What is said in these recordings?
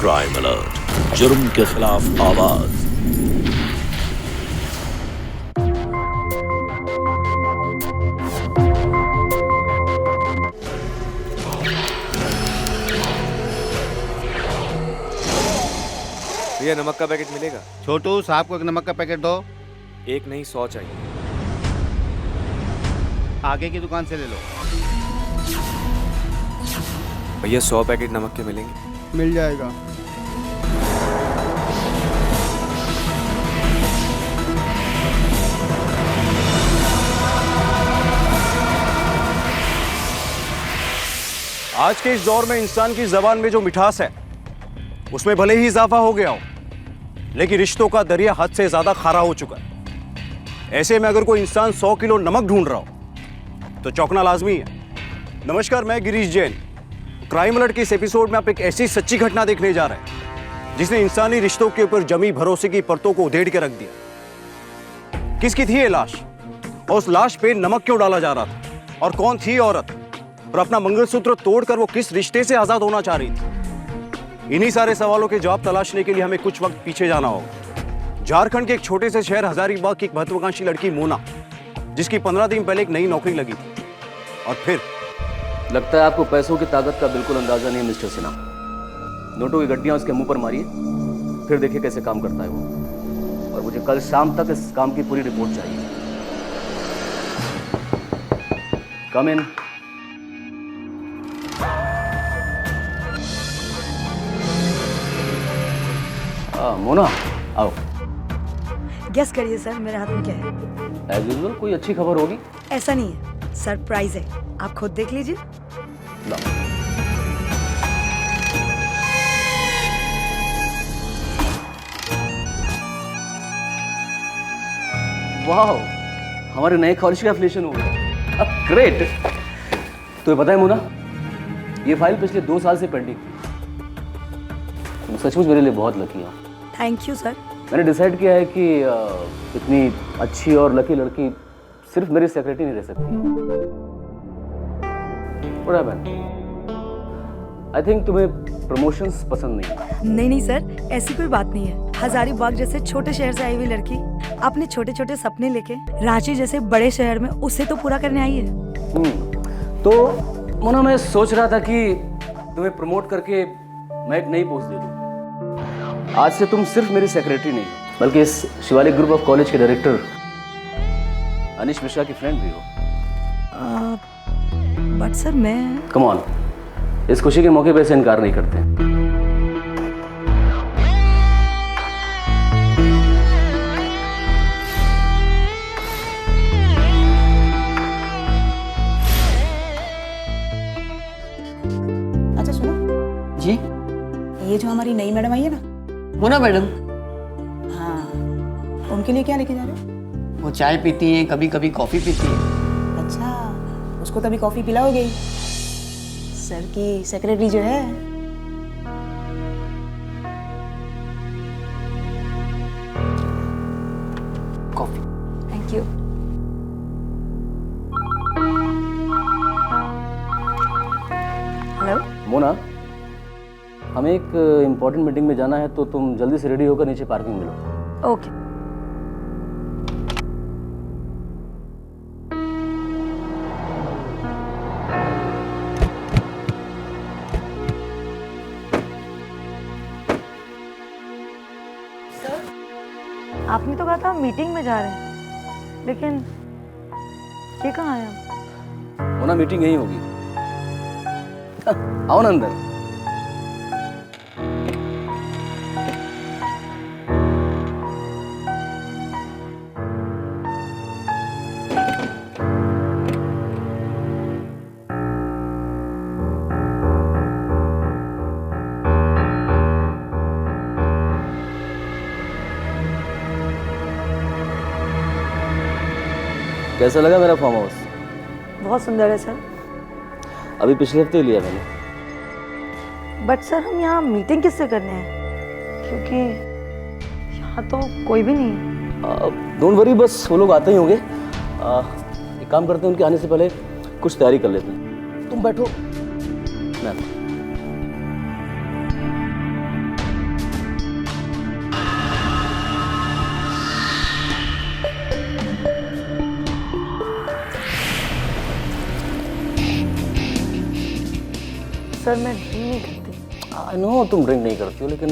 Crime alert, जुर्म के खिलाफ आवाज। भैया नमक का पैकेट मिलेगा? छोटू साहब को एक नमक का पैकेट दो। एक नहीं 100 चाहिए। आगे की दुकान से ले लो। भैया 100 पैकेट नमक के मिलेंगे? मिल जाएगा। आज के इस दौर में इंसान की जबान में जो मिठास है उसमें भले ही इजाफा हो गया हो, लेकिन रिश्तों का दरिया हद से ज्यादा खारा हो चुका है। ऐसे में अगर कोई इंसान 100 किलो नमक ढूंढ रहा हो तो चौंकना लाजमी है। नमस्कार, मैं गिरीश जैन। क्राइम अलर्ट के इस एपिसोड में आप एक ऐसी सच्ची घटना देखने जा रहे हैं जिसने इंसानी रिश्तों के ऊपर जमी भरोसे की परतों को उधेड़ के रख दिया। किसकी थी ये लाश, और उस लाश पे नमक क्यों डाला जा रहा था, और कौन थी औरत, और अपना मंगलसूत्र तोड़कर वो किस रिश्ते से आजाद होना चाह रही थी? इन्हीं सारे सवालों के जवाब तलाशने के लिए हमें कुछ वक्त पीछे जाना होगा। झारखंड के एक छोटे से शहर हजारीबाग की एक महत्वाकांक्षी लड़की मोना, जिसकी 15 दिन पहले एक नई नौकरी लगी थी, और फिर लगता है आपको पैसों की ताकत का बिल्कुल अंदाजा नहीं है मिस्टर सिन्हा। नोटों की गड्डियां उसके मुंह पर मारिए, फिर देखिए कैसे काम करता है वो। और मुझे कल शाम तक इस काम की पूरी रिपोर्ट चाहिए। कम इन। मोना आओ। गेस करिए सर, मेरे हाथ में क्या है? एज यूजुअल कोई अच्छी खबर होगी? ऐसा नहीं है, सरप्राइज है, आप खुद देख लीजिए। वाह, हमारे नए कॉलेज का एफिलिएशन हो गया। ग्रेट। तो पता है मोना, ये फाइल पिछले 2 साल से पेंडिंग थी। तुम सचमुच मेरे लिए बहुत लकी हो। Thank you sir. मैंने डिसाइड किया है कि इतनी अच्छी और लकी लड़की सिर्फ मेरी सेक्रेटरी नहीं रह सकती। What happened? I think तुम्हें प्रमोशंस पसंद नहीं है। नहीं सर, ऐसी कोई बात नहीं है। हजारीबाग जैसे छोटे शहर से आई हुई लड़की अपने छोटे छोटे सपने लेके रांची जैसे बड़े शहर में उसे तो पूरा करने आई है। तो मोना, मैं सोच रहा था कि तुम्हें प्रमोट करके मैं एक नई पोस्ट दे दूं। आज से तुम सिर्फ मेरी सेक्रेटरी नहीं बल्कि इस शिवालिक ग्रुप ऑफ कॉलेज के डायरेक्टर अनिश मिश्रा की फ्रेंड भी हो। बट सर मैं कम ऑन, इस खुशी के मौके पे से इनकार नहीं करते। अच्छा सुनो जी, ये जो हमारी नई मैडम आई है ना, मोना मैडम, हाँ, उनके लिए क्या लेके जा रहे हो? वो चाय पीती हैं, कभी कभी कॉफ़ी पीती हैं। अच्छा, उसको तभी कॉफी पिलाओगे? सर की सेक्रेटरी जो है। Coffee. Thank you. Hello Mona, हमें एक इम्पोर्टेंट मीटिंग में जाना है, तो तुम जल्दी से रेडी होकर नीचे पार्किंग में मिलो। ओके। आपने तो कहा था मीटिंग में जा रहे हैं, लेकिन ये कहाँ है? मोना, मीटिंग यही होगी। आओ ना अंदर। कैसा लगा मेरा फार्म हाउस? बहुत सुंदर है सर। अभी पिछले हफ्ते ही लिया मैंने। बट सर हम यहाँ मीटिंग किससे करने हैं, क्योंकि यहाँ तो कोई भी नहीं है। डोंट वरी, बस वो लोग आते ही होंगे। एक काम करते हैं, उनके आने से पहले कुछ तैयारी कर लेते हैं। तुम बैठो। मैम, सर मैं ड्रिंक नहीं करती। आई नो तुम ड्रिंक नहीं करती हो, लेकिन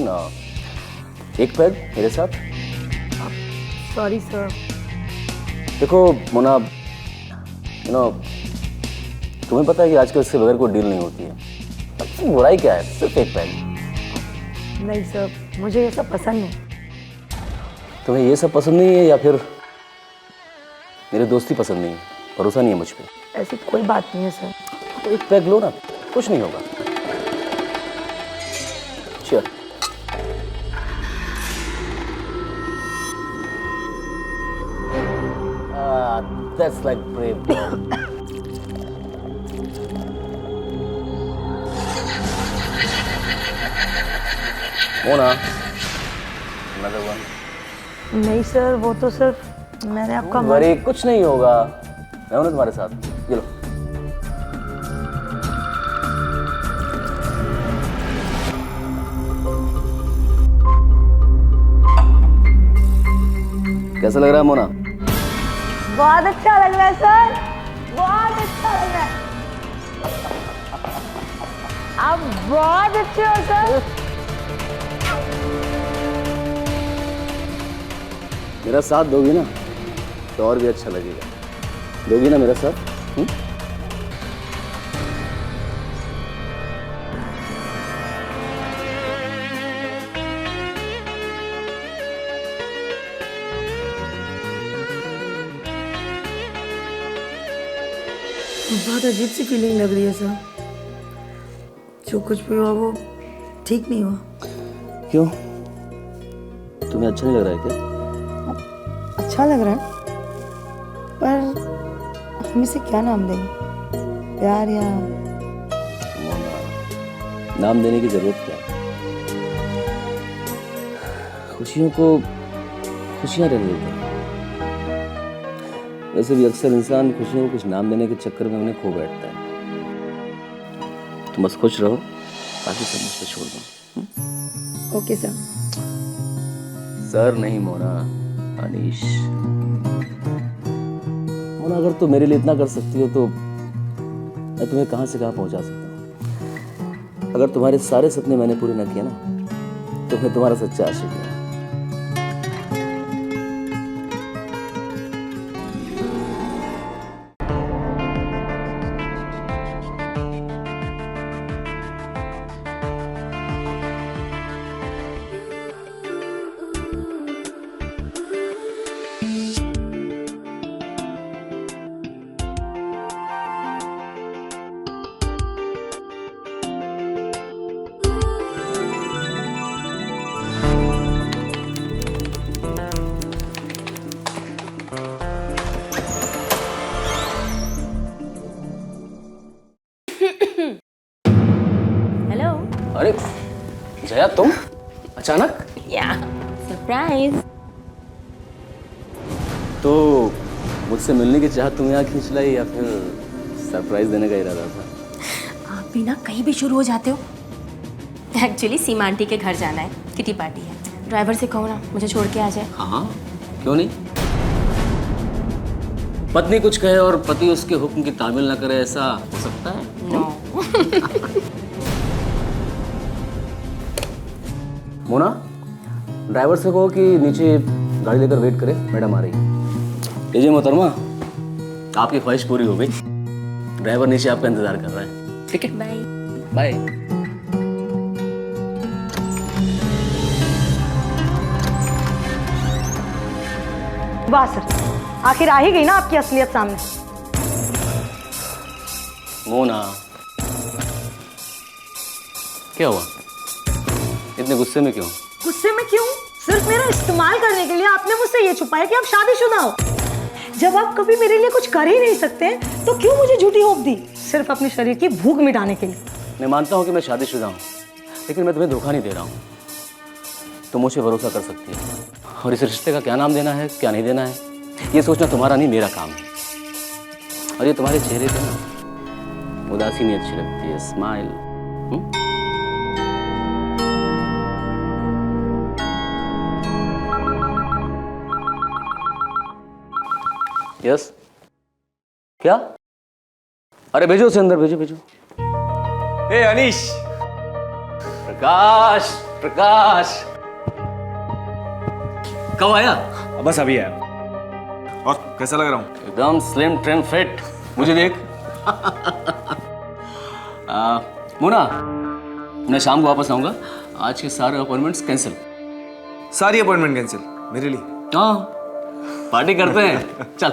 एक पैग मेरे साथ। Sorry sir. देखो मोना, तुम्हें पता है कि आजकल इसके बगैर कोई डील नहीं होती है। इसमें बुराई क्या है, सिर्फ एक पैग। नहीं सर, मुझे ये सब पसंद नहीं। तुम्हें ये सब पसंद नहीं है या फिर मेरी दोस्ती पसंद नहीं है? भरोसा नहीं है मुझ पे? ऐसी कोई बात नहीं है सर। तो एक पैग लो ना, कुछ नहीं होगा। Cheers. That's like brave girl. Mona, another one. नहीं सर, वो तो सिर्फ मैंने आपका वरी कुछ नहीं होगा, मैं हूं ना तुम्हारे साथ। ये लो। कैसा लग रहा है मोना? बहुत अच्छा लग रहा है सर, बहुत अच्छा लग रहा है। आप बहुत अच्छे हो सर। मेरा साथ दोगी ना तो और भी अच्छा लगेगा। दोगी ना मेरा साथ? बहुत अजीब सी फीलिंग लग रही है सर। जो कुछ भी हुआ वो ठीक नहीं हुआ। क्यों? तुम्हें अच्छा नहीं लग रहा है क्या? अच्छा लग रहा है, पर हम इसे क्या नाम देंगे? प्यार या नाम देने की जरूरत क्या है? खुशियों को खुशियां रहने देते हैं। वैसे भी अक्सर इंसान खुशियों को कुछ नाम देने के चक्कर में उन्हें खो बैठता है। तुम बस खुश रहो, बाकी सब मुझ पे छोड़ दो। Okay sir. सर नहीं मोना, अनीश। मोना, अगर तुम मेरे लिए इतना कर सकती हो तो मैं तुम्हें कहां से कहां पहुंचा सकता हूं। अगर तुम्हारे सारे सपने मैंने पूरे न किए ना तो मैं तुम्हारा सच्चा आशिक हूं। हेलो। अरे जया, तुम अचानक? या सरप्राइज। तो मुझसे मिलने की चाहत तुम्हें यहाँ खींच लाई या फिर सरप्राइज देने का इरादा था? आप भी ना कहीं भी शुरू हो जाते हो। एक्चुअली सीमा आंटी के घर जाना है, किटी पार्टी है। ड्राइवर से कहो ना मुझे छोड़ के आ जाए। हाँ, क्यों नहीं? पत्नी कुछ कहे और पति उसके हुक्म की तामील ना करे, ऐसा हो सकता है? नो। मोना, ड्राइवर से कहो कि नीचे गाड़ी लेकर वेट करे, मैडम आ रही है। लीजिए मोहतरमा, आपकी ख्वाहिश पूरी हो गई। ड्राइवर नीचे आपका इंतजार कर रहा है। ठीक है, बाय बाय। वाह सर, आखिर आ ही गई ना आपकी असलियत सामने। मोना, क्या हुआ? इतने गुस्से में क्यों? गुस्से में क्यों? सिर्फ मेरा इस्तेमाल करने के लिए आपने मुझसे ये छुपाया कि आप शादीशुदा हो। जब आप कभी मेरे लिए कुछ कर ही नहीं सकते तो क्यों मुझे झूठी होप दी, सिर्फ अपने शरीर की भूख मिटाने के लिए? मैं मानता हूँ कि मैं शादीशुदा हूँ, लेकिन मैं तुम्हें धोखा नहीं दे रहा हूँ। तुम मुझे भरोसा कर सकती है, और इस रिश्ते का क्या नाम देना है क्या नहीं देना है ये सोचना तुम्हारा नहीं, मेरा काम है। और ये तुम्हारे चेहरे पे ना उदासी नहीं अच्छी लगती है, स्माइल। यस, क्या? अरे भेजो उसे अंदर, भेजो भेजो। ए अनीश, प्रकाश प्रकाश कब आया? बस अभी आया। और कैसा लग रहा हूँ? एकदम स्लिम ट्रिम फिट। मुझे देख। मोना, मैं शाम को वापस आऊंगा। आज के सारे अपॉइंटमेंट्स कैंसिल। सारी अपॉइंटमेंट कैंसिल मेरे लिए? हाँ, पार्टी करते हैं। चल।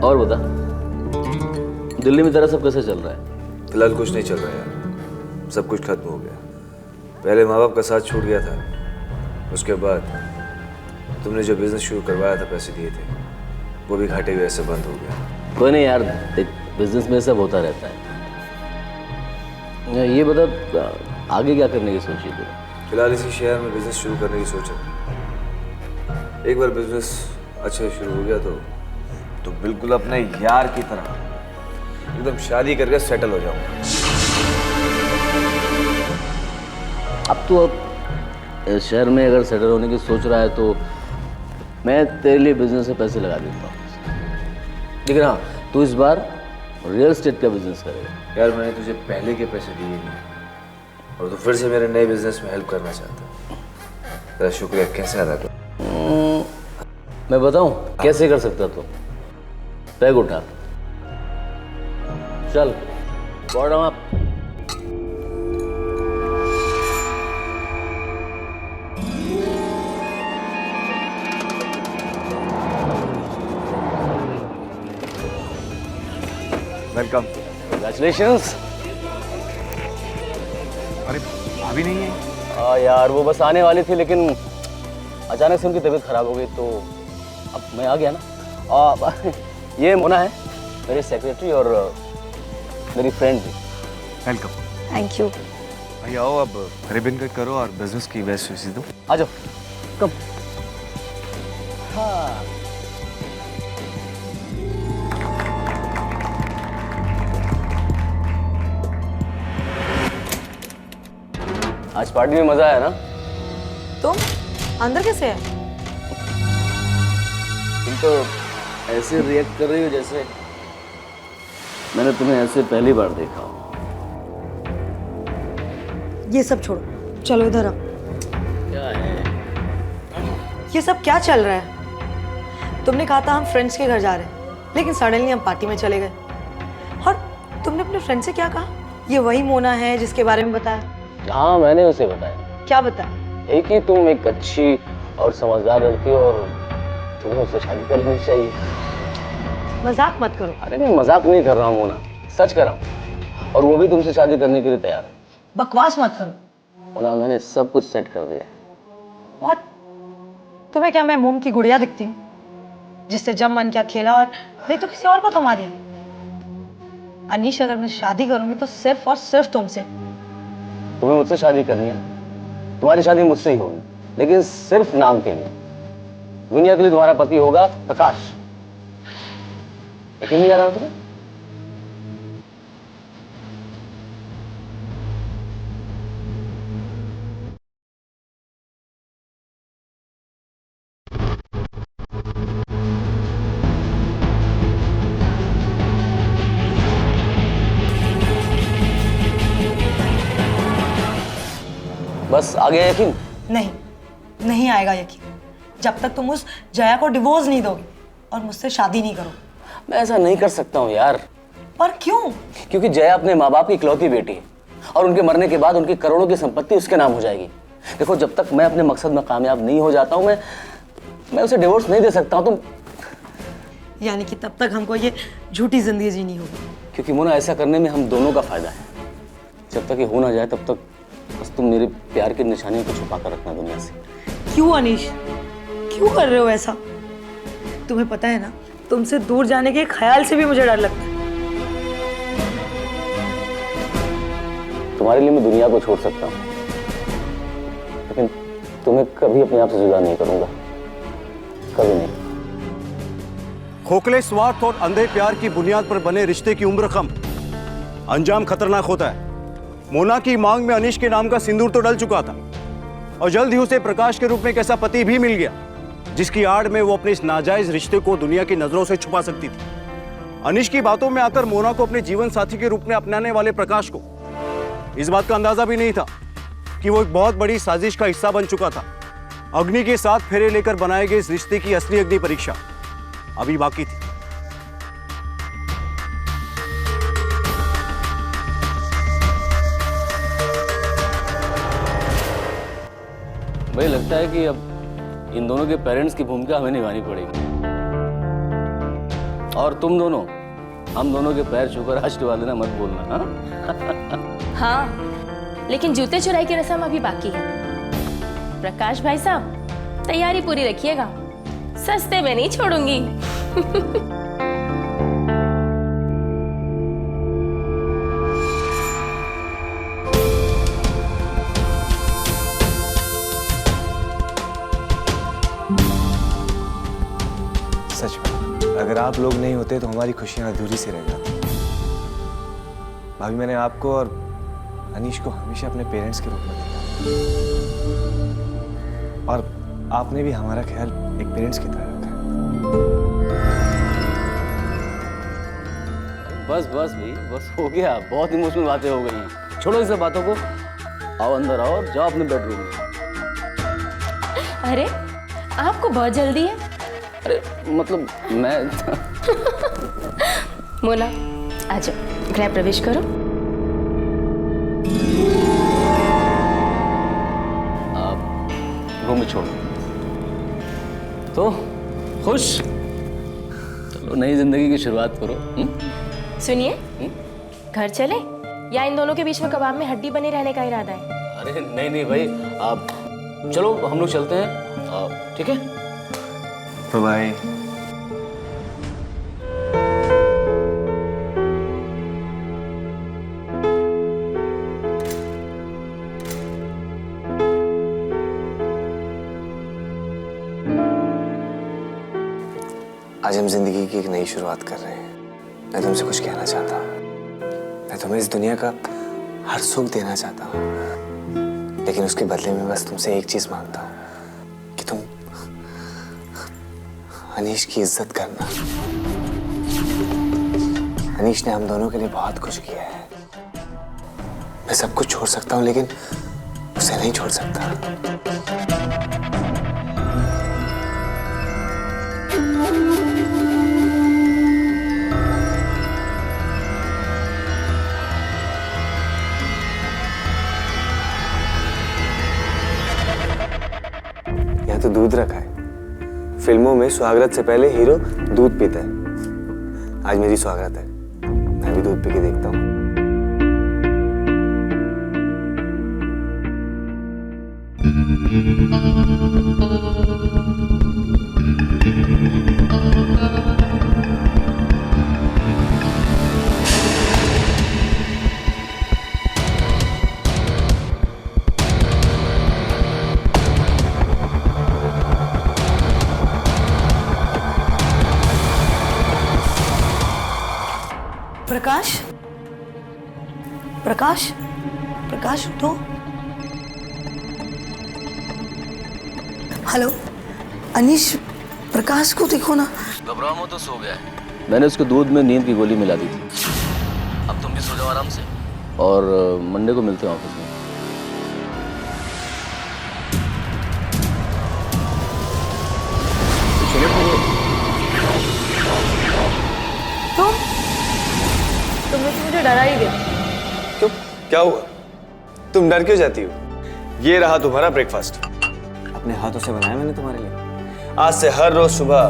और बता, दिल्ली में तेरा सब कैसे चल रहा है? फिलहाल कुछ नहीं चल रहा यार, सब कुछ खत्म हो गया। पहले माँ बाप का साथ छूट गया था, उसके बाद तुमने जो बिजनेस शुरू करवाया था, पैसे दिए थे, वो भी घाटे हुए ऐसे बंद हो गया। कोई नहीं यार, देख बिजनेस में सब होता रहता है। ये बता, आगे क्या करने की सोची तूने? फिलहाल इसी शहर में बिजनेस शुरू करने की सोच है। एक बार बिजनेस अच्छे से शुरू हो गया तो बिल्कुल अपने यार की तरह एकदम शादी करके सेटल हो जाऊंगा। अब तो इस शहर में अगर सेटल होने की सोच रहा है तो मैं तेरे लिए बिजनेस में पैसे लगा देता हूँ। लेकिन हाँ, तू इस बार रियल एस्टेट का बिजनेस करेगा। यार मैंने तुझे पहले के पैसे दिए नहीं और तू फिर से मेरे नए बिजनेस में हेल्प करना चाहता है। तेरा शुक्रिया कैसे अदा करूं? मैं बताऊं कैसे कर सकता तू? बैग उठा, चल बॉटम अप। वेलकम। कंग्रेचुलेशंस। अरे अभी नहीं है? यार वो बस आने वाली थी, लेकिन अचानक से उनकी तबीयत खराब हो गई तो अब मैं आ गया ना। ये मोना है, मेरी सेक्रेटरी और मेरी फ्रेंड भी। वेलकम। Thank you. भाई आओ, अब रिबन कट करो और बिजनेस की बेस्ट विशेस दो। आ जाओ, कम। हाँ, आज पार्टी में मजा आया ना? तुम अंदर कैसे है? तुम तो ऐसे रिएक्ट कर रही हो जैसे मैंने तुम्हें ऐसे पहली बार देखा हो। ये सब छोड़ो, चलो इधर आओ। क्या है ये सब क्या चल रहा है? तुमने कहा था हम फ्रेंड्स के घर जा रहे हैं, लेकिन सडनली हम पार्टी में चले गए। और तुमने अपने फ्रेंड से क्या कहा? ये वही मोना है जिसके बारे में बताया? हाँ, मैंने उसे बताया। क्या बताया? एक ही तुम एक अच्छी और समझदार लड़की हो और तुम्हें उससे शादी कर लेनी चाहिए। मजाक मत करो। अरे मैं मजाक नहीं कर रहा हूँ मोना, सच कर रहा हूँ। और वो भी तुमसे शादी करने के लिए तैयार है। बकवास मत करो। मोना, मैंने सब कुछ सेट कर दिया है। और तुम्हें क्या मैं मोम की गुड़िया दिखती हूँ जिससे जब मन क्या खेला और नहीं तो किसी और को थमा दिया? अनीश, अगर मैं शादी करूंगी तो सिर्फ और सिर्फ तुमसे। तुम्हें मुझसे शादी करनी है, तुम्हारी शादी मुझसे ही होगी, लेकिन सिर्फ नाम के लिए। दुनिया के लिए तुम्हारा पति होगा प्रकाश। यकीन नहीं आ रहा तुम्हें? बस आ गया यकीन? नहीं, नहीं आएगा यकीन जब तक तुम उस जया को डिवोर्स नहीं दोगे और मुझसे शादी नहीं करोगे। मैं ऐसा नहीं कर सकता हूँ यार। पर क्यों? क्योंकि जया अपने माँ बाप की इकलौती बेटी है और उनके मरने के बाद उनकी करोड़ों की संपत्ति उसके नाम हो जाएगी। देखो, जब तक मैं अपने मकसद में कामयाब नहीं हो जाता हूँ, मैं उसे डिवोर्स नहीं दे सकता हूँ। तुम यानी कि तब तक हमको ये झूठी जिंदगी जीनी होगी। क्योंकि मोना, ऐसा करने में हम दोनों का फायदा है। जब तक ये हो ना जाए तब तक बस तुम मेरे प्यार की निशानी को छुपा कर रखना दुनिया से। क्यों अनीश, क्यों कर रहे हो ऐसा? तुम्हें पता है ना, तुमसे दूर जाने के ख्याल से भी मुझे डर लगता है। तुम्हारे लिए मैं दुनिया को छोड़ सकता हूँ, लेकिन तुम्हें कभी अपने आप से जुदा नहीं करूंगा, कभी नहीं। खोखले स्वार्थ और अंधे प्यार की बुनियाद पर बने रिश्ते की उम्र कम, अंजाम खतरनाक होता है। मोना की मांग में अनीश के नाम का सिंदूर तो डल चुका था और जल्द ही उसे प्रकाश के रूप में एक ऐसा पति भी मिल गया जिसकी आड़ में वो अपने इस नाजायज रिश्ते को दुनिया की नजरों से छुपा सकती थी। अनीश की बातों में आकर मोना को अपने जीवन साथी के रूप में अपनाने वाले प्रकाश को इस बात का अंदाजा भी नहीं था कि वो एक बहुत बड़ी साजिश का हिस्सा बन चुका था। अग्नि के साथ फेरे लेकर बनाए गए इस रिश्ते की असली अग्नि परीक्षा अभी बाकी थी। मुझे लगता है कि अब इन दोनों के पेरेंट्स की भूमिका हमें निभानी पड़ेगी, और तुम दोनों हम दोनों के पैर छूकर आशीर्वाद देना मत बोलना। हाँ हाँ, लेकिन जूते चुराई की रस्म अभी बाकी है। प्रकाश भाई साहब, तैयारी पूरी रखिएगा, सस्ते में नहीं छोड़ूंगी। सच में अगर आप लोग नहीं होते तो हमारी खुशियां अधूरी सी रह जाती। भाभी, मैंने आपको और अनीश को हमेशा अपने पेरेंट्स के रूप में देखा, और आपने भी हमारा ख्याल एक पेरेंट्स की तरह रखा। बस बस भाई, बस हो गया, बहुत इमोशनल बातें हो गई हैं। छोड़ो इन सब बातों को, आओ अंदर आओ और जाओ अपने बेडरूम में। अरे आपको बहुत जल्दी है। अरे मतलब मैं मोना, आ जाओ, गृह प्रवेश करो। रूम में छोड़ो तो खुश। चलो नई जिंदगी की शुरुआत करो। सुनिए, घर चले या इन दोनों के बीच में कबाब में हड्डी बने रहने का इरादा है? अरे नहीं नहीं भाई, आप चलो हम लोग चलते हैं, ठीक है? बाय। आज हम जिंदगी की एक नई शुरुआत कर रहे हैं। मैं तुमसे कुछ कहना चाहता हूँ। मैं तुम्हें इस दुनिया का हर सुख देना चाहता हूँ, लेकिन उसके बदले में बस तुमसे एक चीज मांगता हूँ कि तुम अनीश की इज्जत करना। अनीश ने हम दोनों के लिए बहुत कुछ किया है। मैं सब कुछ छोड़ सकता हूँ, लेकिन उसे नहीं छोड़ सकता। यहाँ तो दूध रखा है। फिल्मों में स्वागत से पहले हीरो दूध पीता है। आज मेरी स्वागत है, मैं भी दूध पी के देखता हूँ। प्रकाश, प्रकाश, प्रकाश उठो। हेलो अनीश, प्रकाश को देखो ना। घबराओ मत, तो सो गया है। मैंने उसके दूध में नींद की गोली मिला दी थी। अब तुम भी सो जाओ आराम से, और मंडे को मिलते हैं ऑफिस में। तुमने तो मुझे डरा ही दिया। क्यों, क्या हुआ? तुम डर क्यों जाती हो? ये रहा तुम्हारा ब्रेकफास्ट। अपने हाथों से बनाया मैंने तुम्हारे लिए। आज से हर रोज सुबह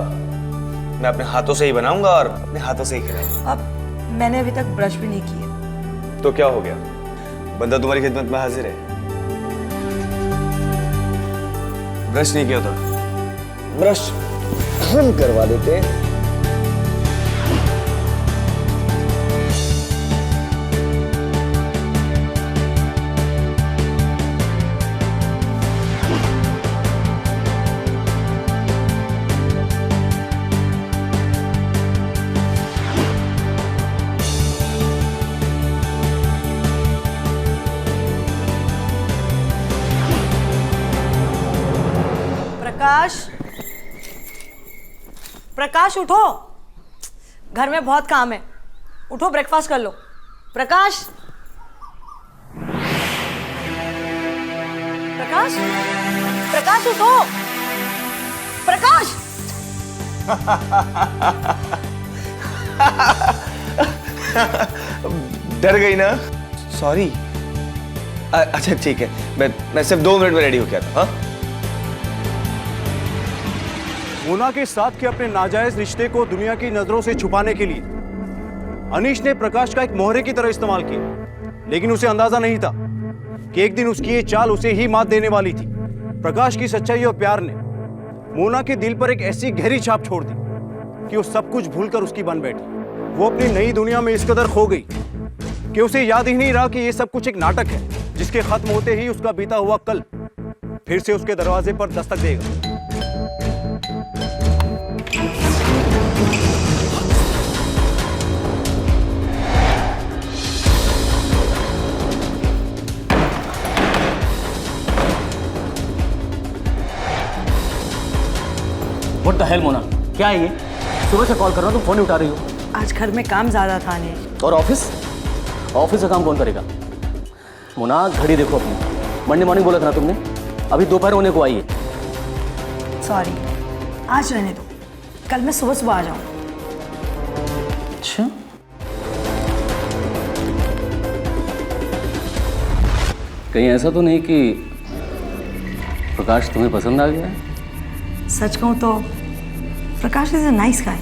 मैं अपने हाथों से ही बनाऊंगा और अपने हाथों से ही खिलाऊंगा। अब मैंने अभी तक ब्रश भी नहीं किया। तो क्या हो गया? बंदा तुम्हारी खिदमत में हाजिर है। ब्रश नहीं किया तो ब्रश हम करवा देते हैं। प्रकाश, प्रकाश उठो, घर में बहुत काम है। उठो, ब्रेकफास्ट कर लो। प्रकाश, प्रकाश, प्रकाश उठो, प्रकाश। डर गई ना? सॉरी। अच्छा ठीक है, मैं सिर्फ 2 मिनट में रेडी हो गया था। हाँ, मोना के साथ के अपने नाजायज रिश्ते को दुनिया की नजरों से छुपाने के लिए अनीश ने प्रकाश का एक मोहरे की तरह इस्तेमाल किया, लेकिन उसे अंदाजा नहीं था कि एक दिन उसकी ये चाल उसे ही मात देने वाली थी। प्रकाश की सच्चाई और प्यार ने मोना के दिल पर एक ऐसी गहरी छाप छोड़ दी कि वो सब कुछ भूलकर उसकी बन बैठी। वो अपनी नई दुनिया में इस कदर खो गई कि उसे याद ही नहीं रहा कि ये सब कुछ एक नाटक है, जिसके खत्म होते ही उसका बीता हुआ कल फिर से उसके दरवाजे पर दस्तक देगा। व्हाट द हेल मोना, क्या है ये? सुबह से कॉल कर रहा हूँ, तुम फोन नहीं उठा रही हो। आज घर में काम ज्यादा था अनिश। और ऑफिस का काम कौन करेगा? मोना, घड़ी देखो अपनी। मंडे मॉर्निंग बोला था ना तुमने, अभी दोपहर होने को आई है। सॉरी, आज रहने दो, कल मैं सुबह सुबह आ जाऊँ। अच्छा, कहीं ऐसा तो नहीं कि प्रकाश तुम्हें पसंद आ गया है? सच कहूँ तो प्रकाश इज अ नाइस गाय।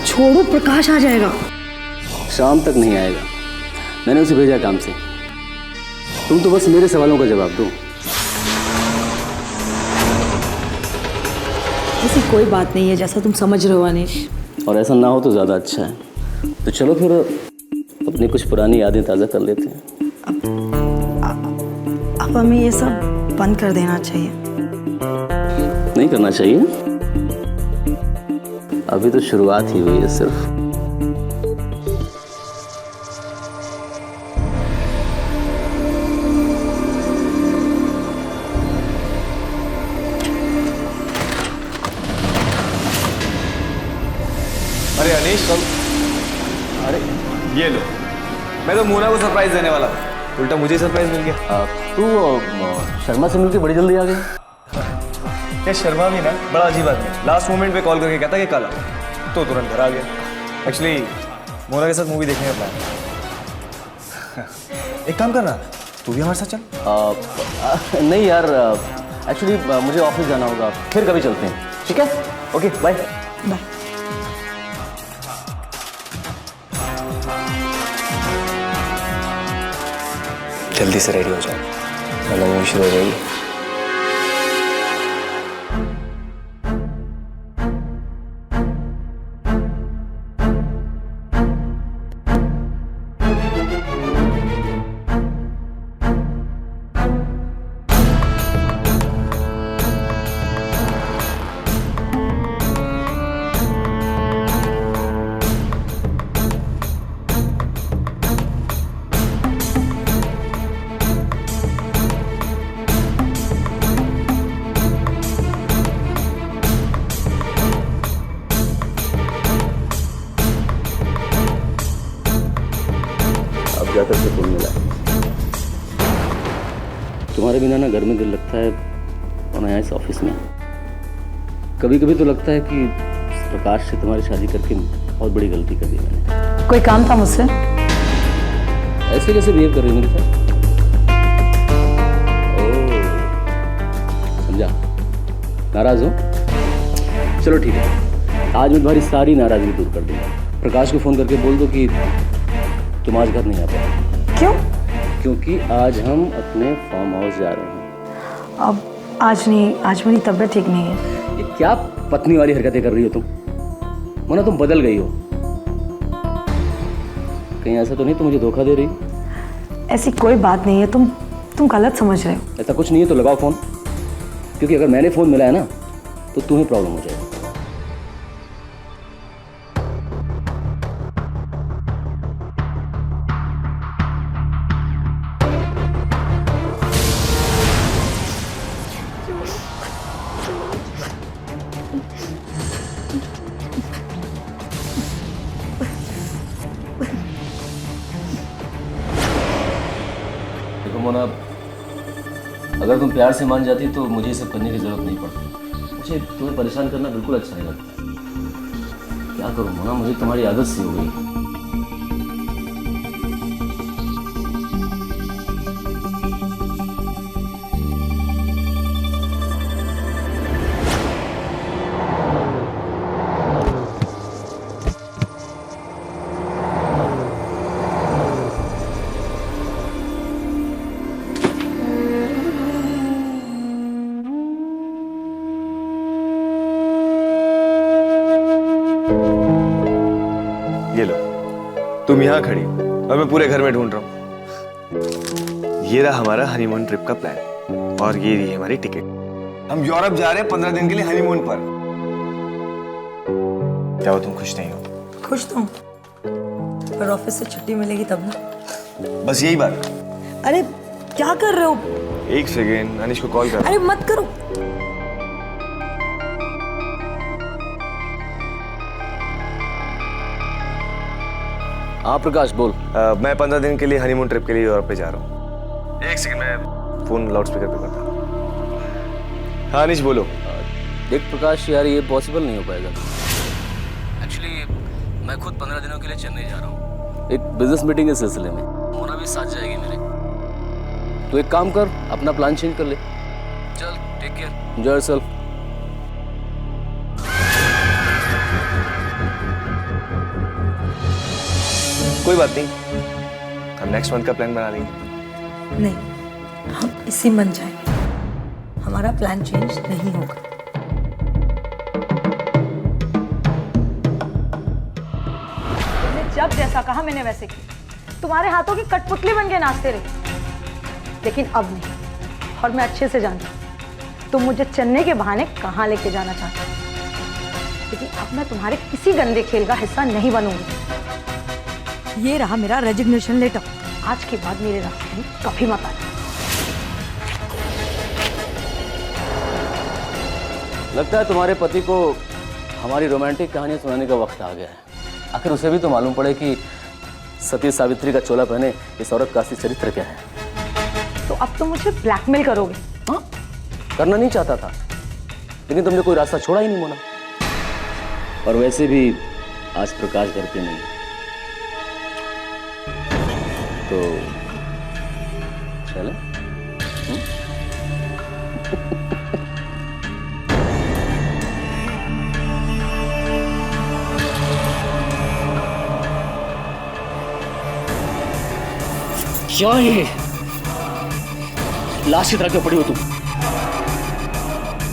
छोड़ो, प्रकाश आ जाएगा। शाम तक नहीं आएगा, मैंने उसे भेजा काम से। तुम तो बस मेरे सवालों का जवाब दो। ऐसी कोई बात नहीं है, जैसा तुम समझ रहे हो अनिश। और ऐसा ना हो तो ज़्यादा अच्छा है। तो चलो फिर अपनी कुछ पुरानी यादें ताज़ा कर लेते हैं। अब हमें ये सब बंद कर देना चाहिए। नहीं करना चाहिए, अभी तो शुरुआत ही हुई है सिर्फ। अरे अनीश, अरे ये लो, मैं तो मोना को सरप्राइज देने वाला था, उल्टा मुझे सरप्राइज मिल गया। तू शर्मा से मिलके बड़ी जल्दी आ गई। क्या शर्मा भी ना, बड़ा अजीब आदमी। लास्ट मोमेंट पे कॉल करके कहता कि कल आओ, तो तुरंत घर आ गया। एक्चुअली मोना के साथ मूवी देखने का प्लान। एक काम करना, तू भी हमारे साथ चल। नहीं यार, एक्चुअली मुझे ऑफिस जाना होगा, फिर कभी चलते हैं। ठीक है, ओके, बाय बाय। जल्दी से रेडी हो जाओ, वरना मूवी शुरू हो जाएगी। जाकर सुकून मिला। तुम्हारे बिना ना घर में दिल लगता है और ना इस ऑफिस में। कभी कभी तो लगता है कि प्रकाश से तुम्हारी शादी करके बहुत बड़ी गलती कर दी मैंने। कोई काम था मुझसे? ऐसे कैसे बिहेव कर रही हो मेरे साथ? ओह, समझा, नाराज हो? चलो ठीक है, आज मैं तुम्हारी सारी नाराजगी दूर कर दूंगा। प्रकाश को फोन करके बोल दो कि तुम आज घर नहीं आ पाओ। क्यों? क्योंकि आज हम अपने फार्म हाउस जा रहे हैं। अब आज नहीं, आज मेरी तबीयत ठीक नहीं है। ये क्या पत्नी वाली हरकतें कर रही हो तुम? मोना, तुम बदल गई हो। कहीं ऐसा तो नहीं तुम मुझे धोखा दे रही? ऐसी कोई बात नहीं है, तुम गलत समझ रहे हो। ऐसा कुछ नहीं है तो लगाओ फोन, क्योंकि अगर मैंने फोन मिलाया ना तो तुम्हें प्रॉब्लम हो जाएगी। देखो मोना, अगर तुम प्यार से मान जाती तो मुझे ये सब करने की जरूरत नहीं पड़ती। मुझे तुम्हें परेशान करना बिल्कुल अच्छा नहीं लगता। क्या करूँ मोना, मुझे तुम्हारी आदत सी हो गई। ये लो, तुम यहाँ खड़ी और मैं पूरे घर में ढूंढ रहा हूँ। ये रहा हमारा हनीमून ट्रिप का प्लान और ये रही हमारी टिकट। हम यूरोप जा रहे हैं 15 दिन के लिए हनीमून पर। क्या हो, तुम खुश नहीं हो? खुश तो हूँ, पर ऑफिस से छुट्टी मिलेगी तब ना। बस यही बात। अरे क्या कर रहे हो? एक सेकेंड, अनिश को कॉल कर। अरे मत करो। हाँ प्रकाश बोल। मैं 15 दिन के लिए हनीमून ट्रिप के लिए यूरोप पे जा रहा हूँ। एक सेकंड, मैं फोन लाउड स्पीकर पे करता हूँ। हाँ अनिश बोलो। देख प्रकाश यार, ये पॉसिबल नहीं हो पाएगा। एक्चुअली मैं खुद 15 दिनों के लिए चेन्नई जा रहा हूँ, एक बिजनेस मीटिंग के सिलसिले में। मोना भी साथ जाएगी मेरे। तो एक काम कर, अपना प्लान चेंज कर ले। चल, टेक केयर, एंजॉय योरसेल्फ। कोई बात नहीं, हम नेक्स्ट मंथ का प्लान बना लेंगे। नहीं, हम इसी मंथ जाएंगे। हमारा प्लान चेंज नहीं होगा। तुमने जब जैसा कहा मैंने वैसे किया। तुम्हारे हाथों की कठपुतली बन के नाचते रहे। लेकिन अब नहीं, और मैं अच्छे से जानती हूँ तुम मुझे चेन्नई के बहाने कहाँ लेके जाना चाहते हो। लेकिन अब मैं तुम्हारे किसी गंदे खेल का हिस्सा नहीं बनूंगी। ये रहा मेरा रेजिग्नेशन लेटर। आज के बाद मेरे रास्ते में कभी मत आना। लगता है तुम्हारे पति को हमारी रोमांटिक कहानियां सुनाने का वक्त आ गया है। आखिर उसे भी तो मालूम पड़े कि सती सावित्री का चोला पहने इस औरत का असली चरित्र क्या है। तो अब तुम मुझे ब्लैकमेल करोगे? हाँ, करना नहीं चाहता था, लेकिन तुमने कोई रास्ता छोड़ा ही नहीं मोना। और वैसे भी आज प्रकाश घर पे नहीं है, तो चले। क्या ये लाश की तरह क्यों पड़ी हो तुम?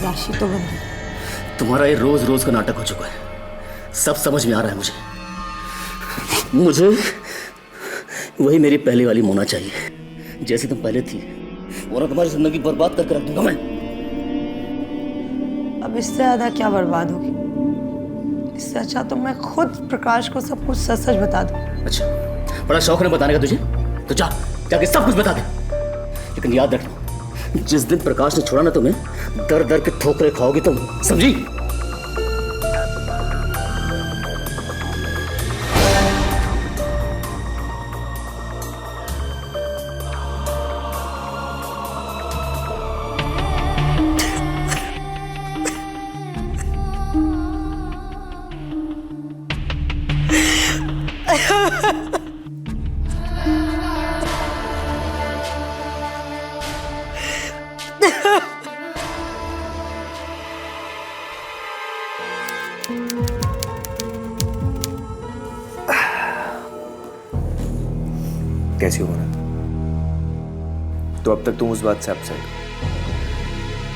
राशि तो बन गई। तुम्हारा ये रोज रोज का नाटक हो चुका है, सब समझ में आ रहा है मुझे वही मेरी पहले वाली मोना चाहिए, जैसी तुम पहले थी, वरना तुम्हारी जिंदगी बर्बाद करके रख दूंगा मैं। अब इससे ज्यादा क्या बर्बाद होगी? इससे अच्छा तो मैं खुद प्रकाश को सब कुछ सच सच बता दूं। अच्छा, बड़ा शौक है बताने का तुझे, तो जाके सब कुछ बता दे। लेकिन याद रखना, जिस दिन प्रकाश ने छोड़ा ना तुम्हें, दर दर के ठोकरे खाओगे तुम, समझी? कैसी हो मोना? तो अब तक तुम उस बात से अपसेट हो।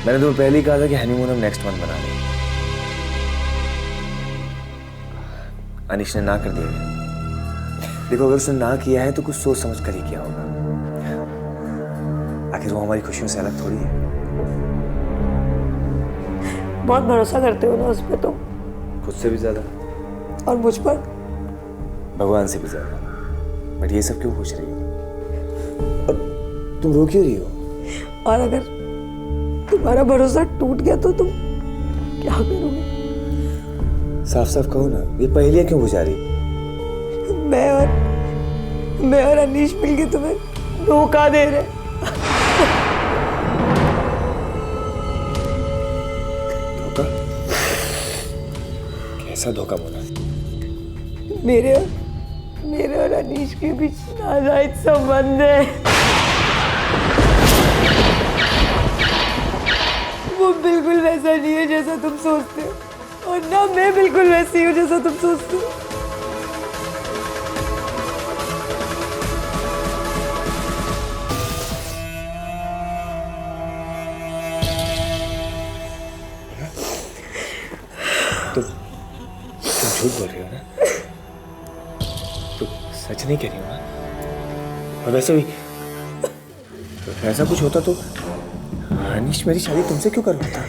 मैंने तुम्हें पहले ही कहा था कि हनीमून हम नेक्स्ट मंथ बना लेंगे। अनिश ने ना कर दिया। देखो, अगर उसने ना किया है तो कुछ सोच समझ कर ही किया होगा। आखिर वो हमारी खुशियों से अलग थोड़ी है। बहुत भरोसा करते हो ना उस पर तुम। खुद से भी ज्यादा। और मुझ पर? भगवान से भी ज्यादा। बट ये सब क्यों पूछ रही हो? और तुम रो क्यों रही हो? और अगर तुम्हारा भरोसा टूट गया तो तुम क्या करोगे? साफ साफ कहो ना, ये पहेलियां क्यों बुझा रही? मैं और अनीश मिलके तुम्हें धोखा दे रहे। धोखा? कैसा धोखा बोला? मेरे और अनीश के बीच नाजायज संबंध है। वो बिल्कुल वैसा नहीं है जैसा तुम सोचते हो, और ना मैं बिल्कुल वैसी हूँ जैसा तुम सोचते हो। तुम झूठ बोल रही हो ना? तुम सच नहीं कह रही हो ना? और वैसे भी ऐसा कुछ होता तो अनीश मेरी शादी तुमसे क्यों करवाता?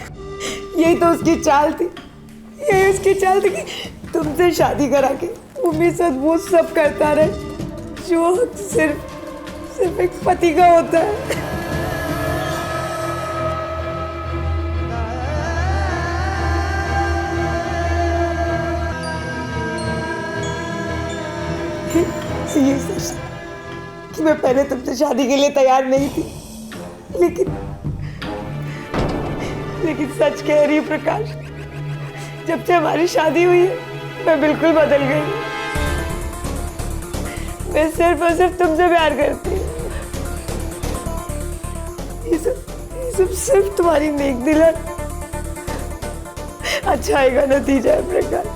यही तो उसकी चाल थी, यही उसकी चाल थी कि तुमसे शादी करा के वो मेरे साथ वो सब करता रहे जो सिर्फ एक पति का होता है। ये सच कि मैं पहले तुमसे शादी के लिए तैयार नहीं थी, लेकिन सच कह रही हूँ प्रकाश, जब से हमारी शादी हुई है मैं बिल्कुल बदल गई। मैं सिर्फ और सिर्फ तुमसे प्यार करती हूँ। ये सब सिर्फ तुम्हारी नेक दिल है। अच्छा आएगा नतीजा है प्रकाश।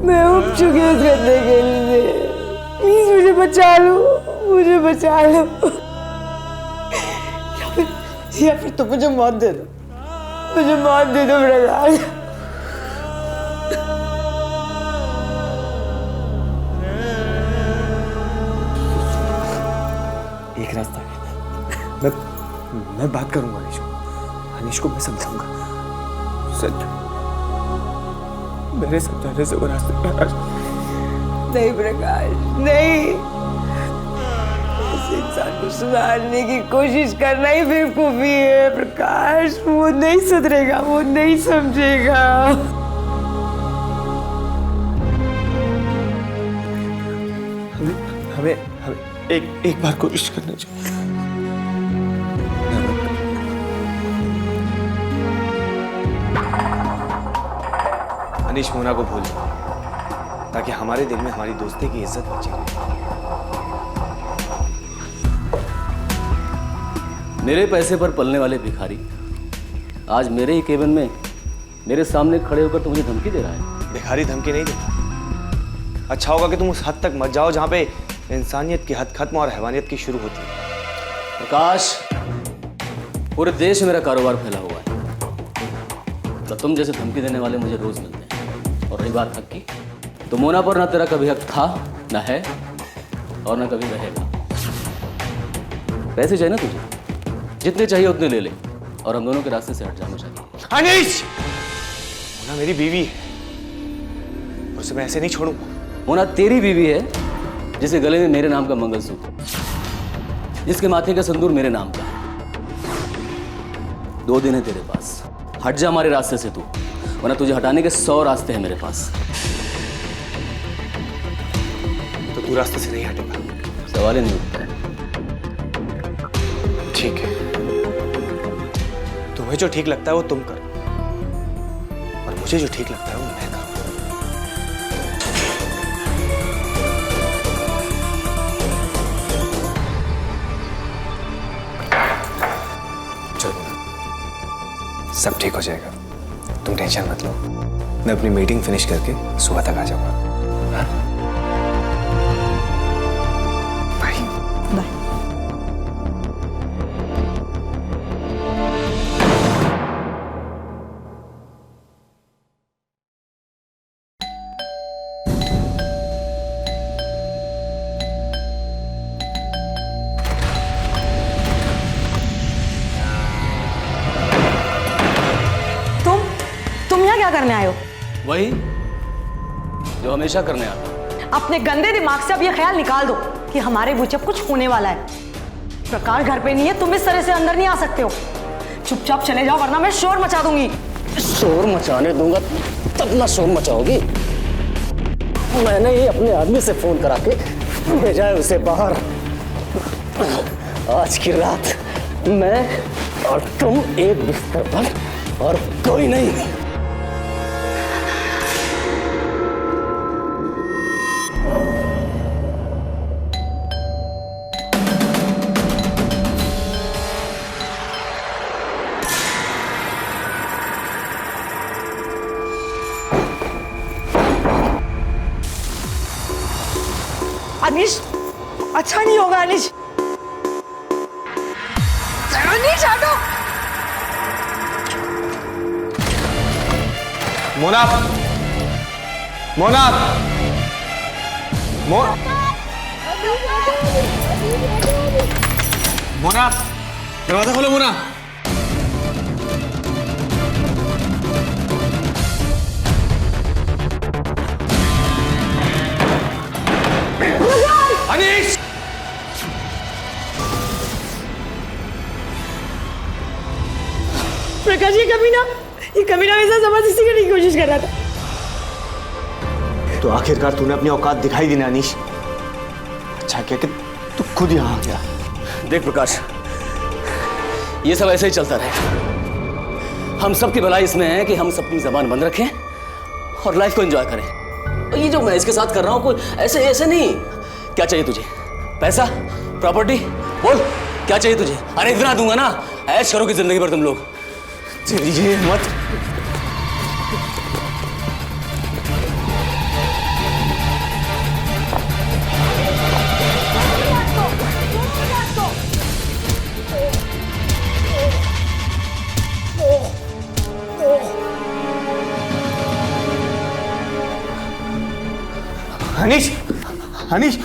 मैं उब चुकी हूँ इस गंदे खेल से। प्लीज मुझे बचा लो, मुझे बचा लो। या फिर तुम मुझे मौत दे दो, मुझे मौत दे दो प्रकाश। एक रास्ता है, मैं बात करूंगा अनीश को मैं समझाऊंगा। मेरे समझाने से वो रास्ते पर नहीं प्रकाश, नहीं। इस इंसान को सुधारने की कोशिश करना ही बेवकूफी है प्रकाश। वो नहीं सुधरेगा, वो नहीं समझेगा। हमें एक बार कोशिश करना चाहिए। अनीश मोना को भूल जाओ, ताकि हमारे दिल में हमारी दोस्ती की इज्जत बची रहे। मेरे पैसे पर पलने वाले भिखारी आज मेरे ही केबिन में मेरे सामने खड़े होकर तो मुझे धमकी दे रहा है। भिखारी धमकी नहीं देता। अच्छा होगा कि तुम उस हद तक मत जाओ जहां पे इंसानियत की हद खत्म और हैवानियत की शुरू होती है। प्रकाश, पूरे देश में मेरा कारोबार फैला हुआ है, तो तुम जैसे धमकी देने वाले मुझे रोज मिलते हैं। और रही बात हक की, तो मोना पर ना तेरा कभी हक था, ना है, और ना कभी रहेगा। पैसे चाहिए ना तुझे, जितने चाहिए उतने ले ले, और हम दोनों के रास्ते से हट जाना चाहिए। अनीश, मोना मेरी बीवी है, उसे मैं ऐसे नहीं छोड़ूंगा। मोना तेरी बीवी है, जिसके गले में मेरे नाम का मंगलसूत्र, जिसके माथे का सिंदूर मेरे नाम का है। 2 दिन है तेरे पास, हट जा हमारे रास्ते से तू, वरना तुझे हटाने के 100 रास्ते हैं मेरे पास। तो तू रास्ते से नहीं हटेगा? सवाल ही नहीं उठता। ठीक है, तुम्हें जो ठीक लगता है वो तुम करो, और मुझे जो ठीक लगता है वो मैं करूं। चलो, सब ठीक हो जाएगा, तुम टेंशन मत लो। मैं अपनी मीटिंग फिनिश करके सुबह तक आ जाऊंगा। Bye bye. तुम यहाँ क्या करने आए हो? वही जो हमेशा करने आता। अपने गंदे दिमाग से अब ये ख्याल निकाल दो कि हमारे बीच अब कुछ होने वाला है। प्रकाश घर पे नहीं है, तुम इस तरह से अंदर नहीं आ सकते हो। चुपचाप चले जाओ वरना मैं शोर मचा दूंगी। शोर मचाने दूंगा तब ना शोर मचाओगी। मैंने ही अपने आदमी से फोन करा के भेजा है उसे बाहर। आज की रात मैं और तुम एक बिस्तर पर और कोई नहीं। अनीश, अच्छा नहीं होगा अनीश। अनीश हटो। मोना, मोना, मोना, दरवाजा खोलो मोना। अनीश! प्रकाश ये कमीना वैसा जबरदस्ती करने की कोशिश कर रहा था। तो आखिरकार तूने अपनी औकात दिखाई दी ना अनीश। अच्छा क्या कि तू खुद यहाँ आ गया। देख प्रकाश, ये सब ऐसे ही चलता रहे। हम सब की भलाई इसमें है कि हम सबकी जबान बंद रखें और लाइफ को एंजॉय करें। और ये जो मैं इसके साथ कर रहा हूँ कोई ऐसे ऐसे नहीं। क्या चाहिए तुझे? पैसा, प्रॉपर्टी? बोल क्या चाहिए तुझे? अरे इतना दूंगा ना, ऐश करोगे जिंदगी भर तुम लोग। तेरी ये हिम्मत। अनीश, अनीश,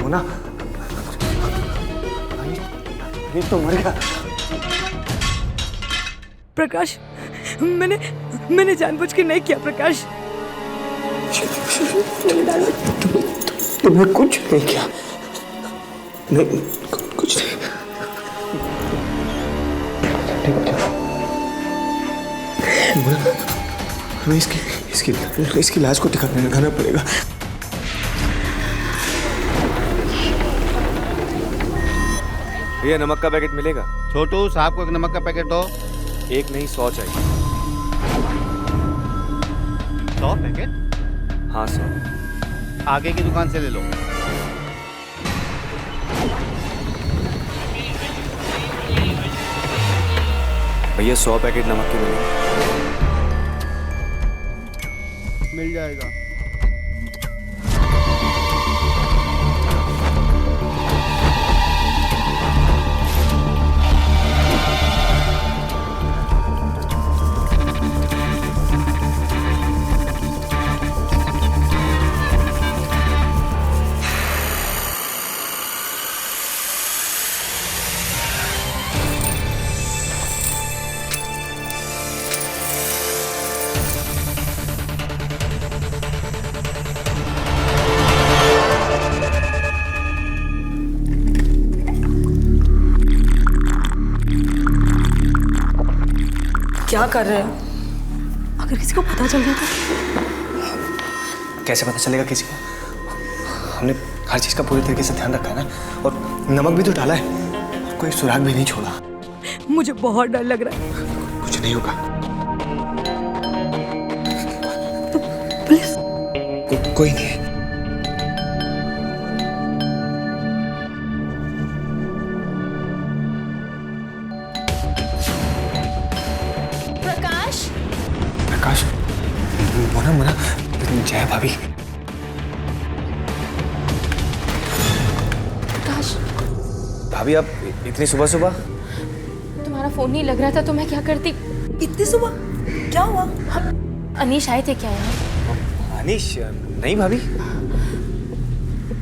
मोना, अनीश तो मर गया। प्रकाश, मैंने जानबूझ के नहीं किया प्रकाश। तुमने कुछ नहीं किया। नहीं, कुछ नहीं। हमें इसकी लाश को ठिकाने लगाना पड़ेगा। भैया नमक का पैकेट मिलेगा? छोटू साहब को एक नमक का पैकेट दो। एक नहीं 100 चाहिए। 100 पैकेट? हाँ 100। आगे की दुकान से ले लो। भैया 100 पैकेट नमक के मिलेंगे? मिल जाएगा। क्या कर रहे हो? अगर किसी को पता चल गया तो? कैसे पता चलेगा किसी को? हमने हर चीज का पूरी तरीके से ध्यान रखा है ना, और नमक भी तो डाला है, कोई सुराग भी नहीं छोड़ा। मुझे बहुत डर लग रहा है। कुछ नहीं होगा। पुलिस? कोई नहीं है। प्रकाश, मोना, जय भाभी। प्रकाश, भाभी आप इतनी सुबह सुबह? तुम्हारा फोन नहीं लग रहा था तो मैं क्या करती? इतनी सुबह? क्या हुआ? अनीश आए थे क्या यहाँ? अनीश? नहीं भाभी।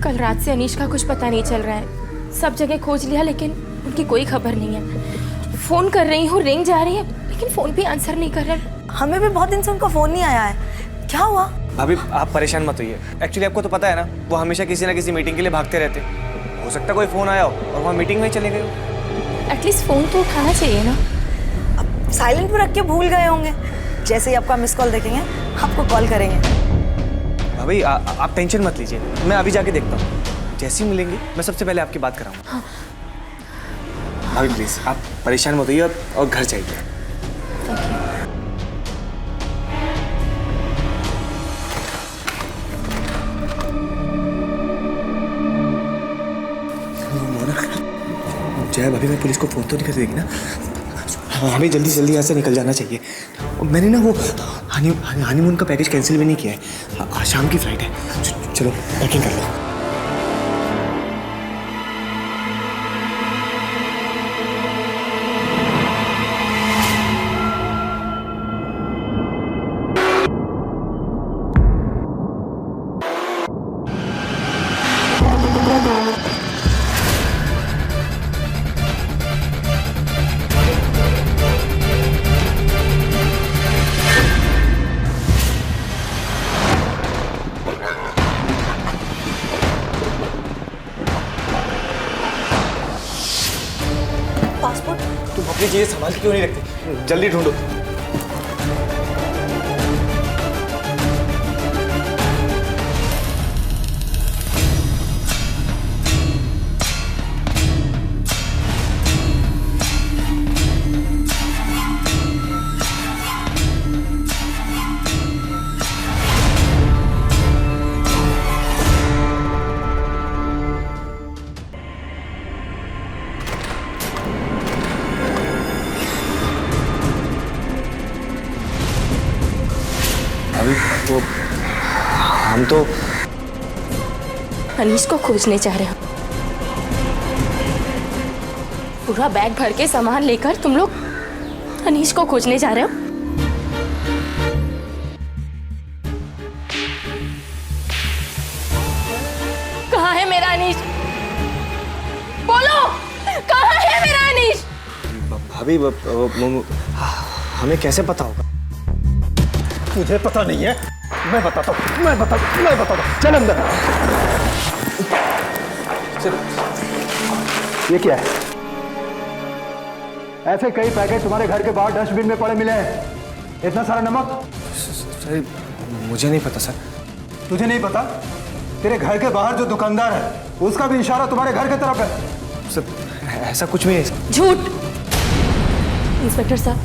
कल रात से अनीश का कुछ पता नहीं चल रहा है। सब जगह खोज लिया लेकिन उनकी कोई खबर नहीं है। फोन कर रही हूँ, रिंग जा रही है लेकिन फोन भी आंसर नहीं कर रहा है। हमें भी बहुत दिन से उनका फ़ोन नहीं आया है। क्या हुआ? भाभी आप परेशान मत होइए। एक्चुअली आपको तो पता है ना, वो हमेशा किसी ना किसी मीटिंग के लिए भागते रहते। हो सकता है कोई फ़ोन आया हो और वहाँ मीटिंग में चले गए हो। एटलीस्ट फ़ोन तो उठाना चाहिए ना। अब साइलेंट पर रख के भूल गए होंगे। जैसे ही आपका मिस कॉल देखेंगे आपको कॉल करेंगे। भाभी आप टेंशन मत लीजिए, मैं अभी जाके देखता हूँ। जैसे ही मिलेंगे मैं सबसे पहले आपकी बात कराऊंगा। हाँ। भाभी प्लीज़ आप परेशान मत होइए और घर जाइए। जय भाभी, मैं पुलिस को फोन तो नहीं कर देगी ना? हमें जल्दी जल्दी यहाँ से निकल जाना चाहिए। मैंने ना वो हनीमून का पैकेज कैंसिल भी नहीं किया है। आज शाम की फ्लाइट है। चलो पैकिंग कर लो। पासपोर्ट? तुम अपनी चीजें संभाल के क्यों नहीं रखती? जल्दी ढूंढो। अभी वो हम तो अनीश को खोजने जा रहे हो। पूरा बैग भर के सामान लेकर तुम लोग अनीश को खोजने जा रहे हो। कहाँ है मेरा अनीश? बोलो, कहाँ है मेरा अनीश? भाभी हमें कैसे पता होगा? तुझे पता नहीं है? मैं बताता हूँ। चल अंदर। ये क्या है? ऐसे कई पैकेट तुम्हारे घर के बाहर डस्टबिन में पड़े मिले हैं। इतना सारा नमक? सर मुझे नहीं पता सर। तुझे नहीं पता? तेरे घर के बाहर जो दुकानदार है उसका भी इशारा तुम्हारे घर की तरफ है। सर ऐसा कुछ भी नहीं। झूठ। इंस्पेक्टर साहब,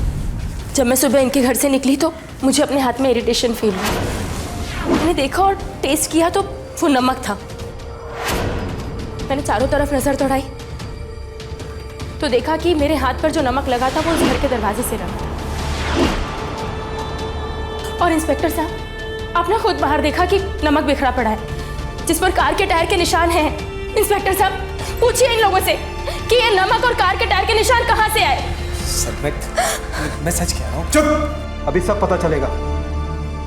जब मैं सुबह इनके घर से निकली तो मुझे अपने हाथ में इरिटेशन फील हुआ। मैंने देखा और टेस्ट किया तो वो नमक था। मैंने चारों तरफ नजर दौड़ाई तो देखा कि मेरे हाथ पर जो नमक लगा था वो उस घर के दरवाजे से लगा था। और इंस्पेक्टर साहब, आपने खुद बाहर देखा कि नमक बिखरा पड़ा है जिस पर कार के टायर के निशान हैं। इंस्पेक्टर साहब, पूछिए इन लोगों से कि ये नमक और कार के टायर के निशान कहाँ से आए। सर मैं सच कह रहा हूँ। चुप, अभी सब पता चलेगा।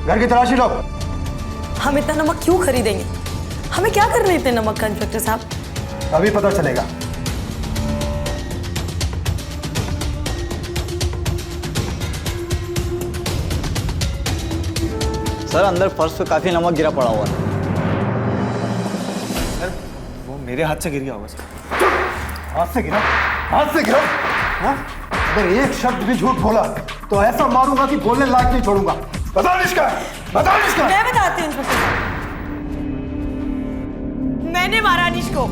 घर की तलाशी लो। हम इतना नमक क्यों खरीदेंगे? हमें क्या करना है इतने नमक का इंस्पेक्टर साहब? अभी पता चलेगा। सर अंदर फर्श पे काफी नमक गिरा पड़ा हुआ है। सर वो मेरे हाथ से गिर गया होगा सर। हाथ से गिरा? हाथ से गिरा? हाँ? अगर एक शब्द भी झूठ बोला तो ऐसा मारूंगा कि बोलने लायक नहीं छोड़ूंगा। बताओ इसका, बताओ इसका। मैं बताती हूँ इंस्पेक्टर साहब। मैंने मारा अनीश को।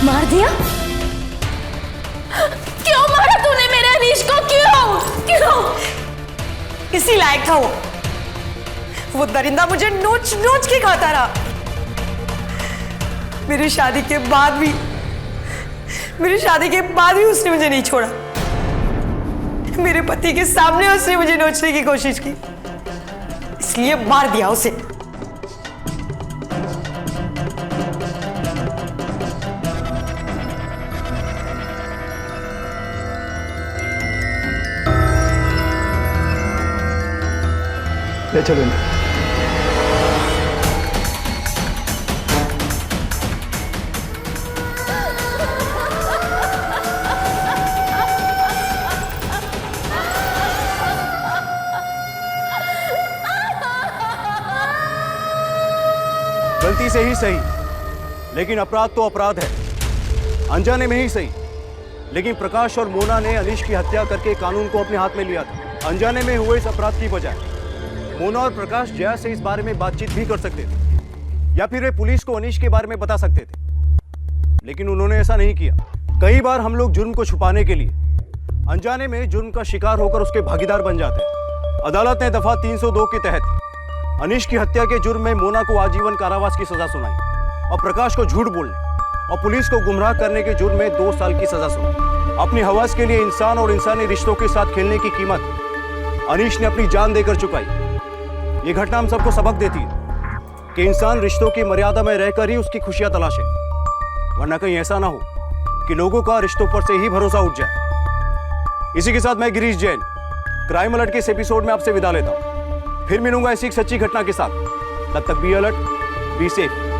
मार दिया? क्यों मारा तूने मेरे अनीश को? क्यों? इसी लायक था वो दरिंदा मुझे नोच नोच के खाता रहा। मेरी शादी के बाद भी उसने मुझे नहीं छोड़ा। मेरे पति के सामने उसने मुझे नोचने की कोशिश की, इसलिए मार दिया उसे। ले चलो। ही सही, लेकिन अपराध तो अपराध है, अनजाने में ही सही। लेकिन प्रकाश और मोना ने अनीश की हत्या करके कानून को अपने हाथ में लिया था। अनजाने में हुए इस अपराध की बजाय मोना और प्रकाश जया से इस बारे में बातचीत भी कर सकते थे, या फिर वे पुलिस को अनीश के बारे में बता सकते थे, लेकिन उन्होंने ऐसा नहीं किया। कई बार हम लोग जुर्म को छुपाने के लिए अनजाने में जुर्म का शिकार होकर उसके भागीदार बन जाते हैं। अदालत ने दफा 302 के तहत अनीश की हत्या के जुर्म में मोना को आजीवन कारावास की सजा सुनाई और प्रकाश को झूठ बोलने और पुलिस को गुमराह करने के जुर्म में 2 साल की सजा सुनाई। अपनी हवस के लिए इंसान और इंसानी रिश्तों के साथ खेलने की कीमत अनीश ने अपनी जान देकर चुकाई। ये घटना हम सबको सबक देती है कि इंसान रिश्तों की मर्यादा में रहकर ही उसकी खुशियां तलाशे, वरना कहीं ऐसा ना हो कि लोगों का रिश्तों पर से ही भरोसा उठ जाए। इसी के साथ मैं गिरीश जैन क्राइम अलर्ट के इस एपिसोड में आपसे विदा लेता हूं। फिर मिलूंगा ऐसी एक सच्ची घटना के साथ। तब तक बी अलर्ट, बी सेफ।